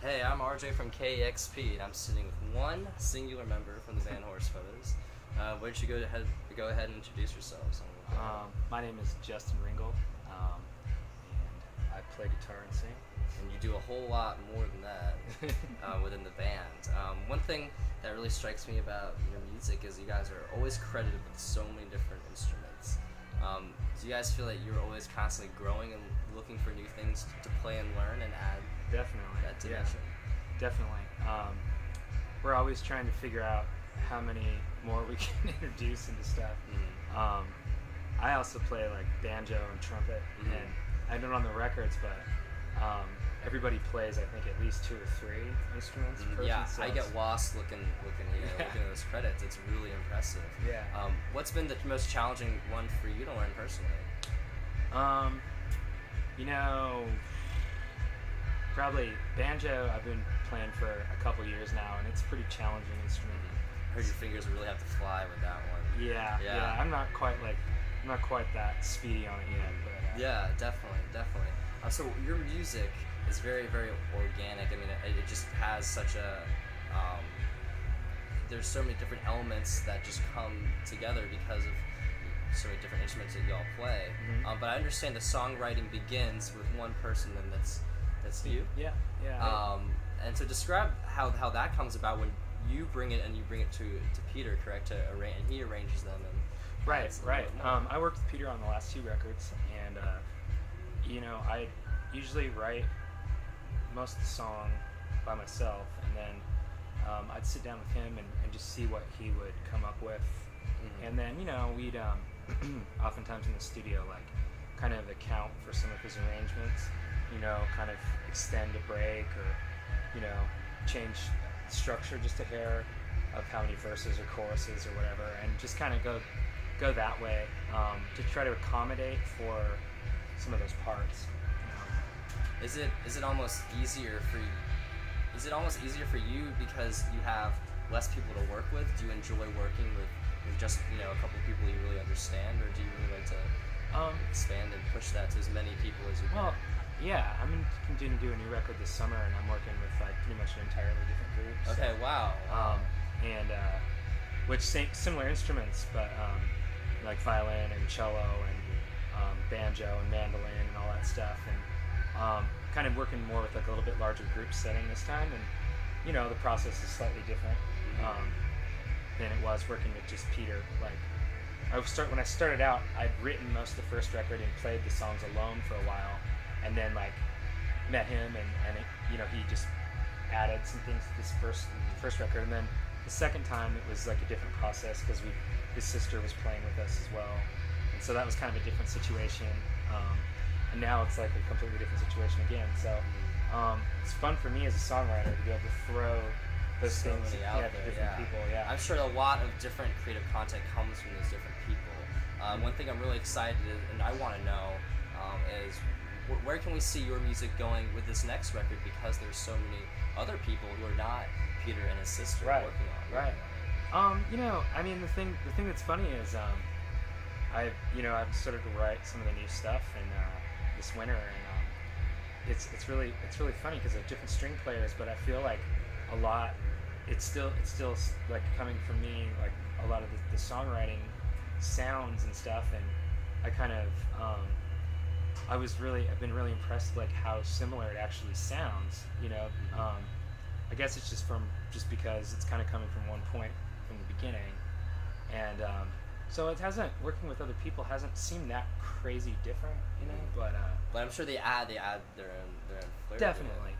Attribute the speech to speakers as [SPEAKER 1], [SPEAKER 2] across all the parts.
[SPEAKER 1] Hey, I'm RJ from KEXP, and I'm sitting with one singular member from the band Horse Photos. Why don't you go ahead and introduce yourselves?
[SPEAKER 2] My name is Justin Ringel, and I play guitar and sing.
[SPEAKER 1] And you do a whole lot more than that within the band. One thing that really strikes me about your music is you guys are always credited with so many different instruments. Do you guys feel like you're always constantly growing and looking for new things to play and learn and add
[SPEAKER 2] Definitely.
[SPEAKER 1] that dimension?
[SPEAKER 2] Yeah, definitely. We're always trying to figure out how many more we can introduce into stuff.
[SPEAKER 1] Mm-hmm.
[SPEAKER 2] I also play like banjo and trumpet,
[SPEAKER 1] Mm-hmm.
[SPEAKER 2] and I don't on the records, but everybody plays I think at least 2 or 3 instruments.
[SPEAKER 1] Mm-hmm.
[SPEAKER 2] Person,
[SPEAKER 1] Yeah,
[SPEAKER 2] so
[SPEAKER 1] I get lost looking at those credits. It's really impressive.
[SPEAKER 2] Yeah.
[SPEAKER 1] What's been the most challenging one for you to learn personally?
[SPEAKER 2] You know, probably banjo. I've been playing for a couple years now, and it's a pretty challenging instrument.
[SPEAKER 1] I heard your fingers really have to fly with that one.
[SPEAKER 2] Yeah. I'm not quite that speedy on it yet, but
[SPEAKER 1] Yeah, definitely. So your music is very, very organic. I mean, it just has such a there's so many different elements that just come together because of so many different instruments that y'all play.
[SPEAKER 2] Mm-hmm.
[SPEAKER 1] But I understand the songwriting begins with one person, and that's you.
[SPEAKER 2] Yeah.
[SPEAKER 1] And so describe how that comes about when you bring it to Peter, correct? To arrange, and he arranges them. And
[SPEAKER 2] Right. I worked with Peter on the last 2 records, and I usually write most of the song by myself, and then I'd sit down with him and just see what he would come up with.
[SPEAKER 1] Mm-hmm.
[SPEAKER 2] And then we'd oftentimes in the studio like kind of account for some of his arrangements, kind of extend a break or change structure just a hair of how many verses or choruses or whatever, and just kind of go that way to try to accommodate for some of those parts.
[SPEAKER 1] Is it almost easier for you? Is it almost easier for you because you have less people to work with? Do you enjoy working with just a couple people you really understand, or do you really like to expand and push that to as many people as you can?
[SPEAKER 2] Well, yeah, I'm continuing to do a new record this summer, and I'm working with like pretty much an entirely different group.
[SPEAKER 1] Okay, wow.
[SPEAKER 2] And which similar instruments, but like violin and cello and banjo and mandolin and all that stuff, and kind of working more with like a little bit larger group setting this time, and the process is slightly different than it was working with just Peter. Like when I started out, I'd written most of the first record and played the songs alone for a while, and then like met him and he just added some things to this first record, and then the second time it was like a different process because his sister was playing with us as well, and so that was kind of a different situation. And now it's like a completely different situation again. So it's fun for me as a songwriter to be able to throw those
[SPEAKER 1] So
[SPEAKER 2] things
[SPEAKER 1] many out
[SPEAKER 2] to
[SPEAKER 1] there,
[SPEAKER 2] different
[SPEAKER 1] yeah.
[SPEAKER 2] people. Yeah.
[SPEAKER 1] I'm sure a lot of different creative content comes from those different people. One thing I'm really excited and I want to know is where can we see your music going with this next record, because there's so many other people who are not Peter and his sister working on it.
[SPEAKER 2] Right. I mean, the thing that's funny is I've started to write some of the new stuff and this winter, and it's really funny because of different string players, but I feel like a lot it's still like coming from me, like a lot of the songwriting sounds and stuff, and I kind of I've been really impressed like how similar it actually sounds. I guess it's just because it's kind of coming from one point from the beginning, and so it hasn't, working with other people hasn't seemed that crazy different, but
[SPEAKER 1] I'm sure they add their own flavor.
[SPEAKER 2] definitely.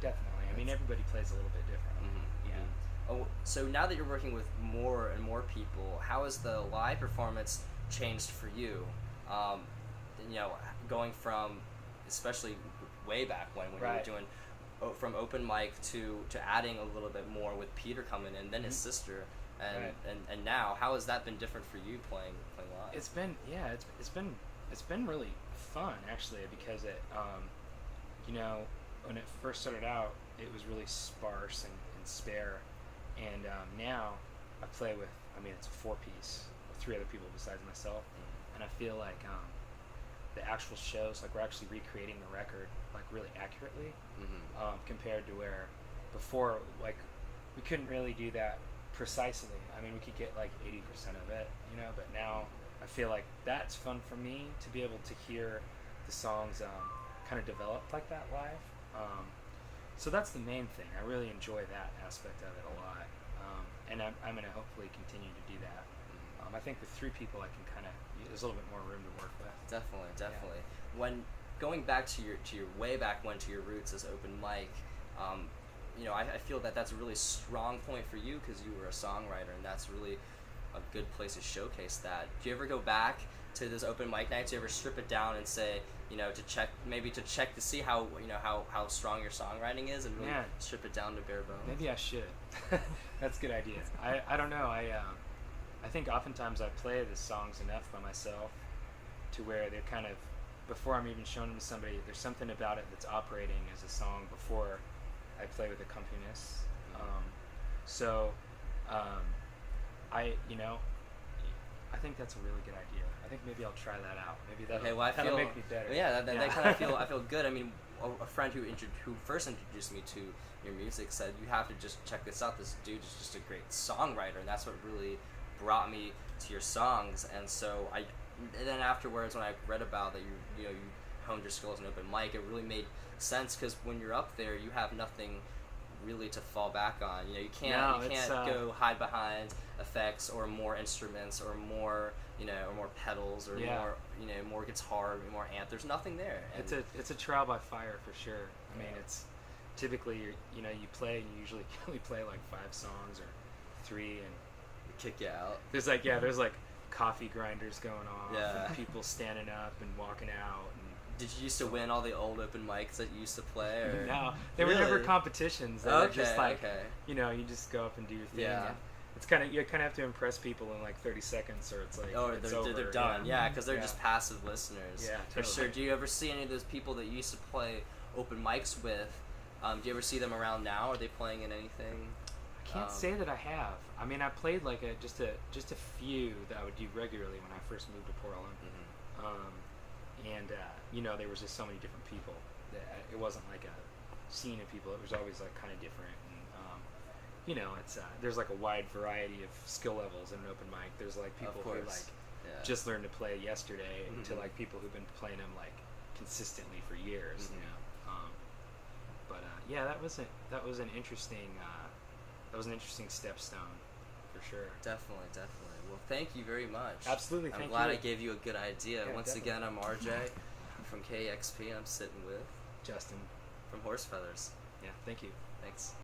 [SPEAKER 2] I mean, everybody plays a little bit different.
[SPEAKER 1] Mm-hmm.
[SPEAKER 2] Yeah.
[SPEAKER 1] Oh, so now that you're working with more and more people, how has the live performance changed for you? Going from, especially way back when you were doing from open mic to adding a little bit more with Peter coming in, then his sister, and now, how has that been different for you playing live?
[SPEAKER 2] It's been really fun actually, because it when it first started out it was really sparse and spare, and now I play with, it's a 4-piece with 3 other people besides myself, and I feel like the actual shows, like we're actually recreating the record like really accurately, compared to where before, like, we couldn't really do that precisely. I mean, we could get like 80% of it, you know, but now I feel like that's fun for me to be able to hear the songs kind of developed like that live. So that's the main thing. I really enjoy that aspect of it a lot. And I'm going to hopefully continue to do that. I think with 3 people, I can kind of, there's a little bit more room to work with.
[SPEAKER 1] Definitely. Yeah. When going back to your way back when, to your roots as open mic, you know, I feel that that's a really strong point for you because you were a songwriter, and that's really a good place to showcase that. Do you ever go back to those open mic nights? Do you ever strip it down and say, you know, to check to see how, you know, how strong your songwriting is, and really strip it down to bare bones?
[SPEAKER 2] Maybe I should. That's a good idea. I don't know. I think oftentimes I play the songs enough by myself to where they're kind of, before I'm even showing them to somebody, there's something about it that's operating as a song before I play with accompanists. I think that's a really good idea. I think maybe I'll try that out. Maybe that'll make me better.
[SPEAKER 1] Yeah, that kind of I feel good. I mean, a friend who first introduced me to your music said, you have to just check this out. This dude is just a great songwriter, and that's what really brought me to your songs. And so and then afterwards, when I read about that you honed your skills in open mic, it really made sense, because when you're up there, you have nothing really to fall back on. You know, you can't go hide behind effects or more instruments or more, you know, or more pedals or more, you know, more guitar, more amp. There's nothing there. And
[SPEAKER 2] it's a trial by fire for sure. I mean, it's typically you play, and you usually only play like 5 songs or 3, and
[SPEAKER 1] they kick you out.
[SPEAKER 2] There's like coffee grinders going on, and people standing up and walking out. And
[SPEAKER 1] did you used to win all the old open mics that you used to play? Or?
[SPEAKER 2] No, they were never competitions. They were just like, you know, you just go up and do your thing. Yeah. And it's you kind of have to impress people in like 30 seconds, or it's like,
[SPEAKER 1] they're done. Yeah, because they're just passive listeners.
[SPEAKER 2] Yeah, totally.
[SPEAKER 1] For sure. Do you ever see any of those people that you used to play open mics with? Do you ever see them around now? Are they playing in anything?
[SPEAKER 2] I can't say that I have. I mean, I played like just a few that I would do regularly when I first moved to Portland. You know, there was just so many different people that it wasn't like a scene of people. It was always like kind of different. And you know, it's there's like a wide variety of skill levels in an open mic. There's like people who like just learned to play yesterday, to like people who've been playing them like consistently for years. You know, that was an interesting stepstone for sure.
[SPEAKER 1] Definitely. Well, thank you very much.
[SPEAKER 2] Absolutely.
[SPEAKER 1] I'm glad I gave you a good idea.
[SPEAKER 2] Yeah,
[SPEAKER 1] Once again, I'm RJ from KEXP, and I'm sitting with
[SPEAKER 2] Justin
[SPEAKER 1] from Horse Feathers.
[SPEAKER 2] Yeah, thank you.
[SPEAKER 1] Thanks.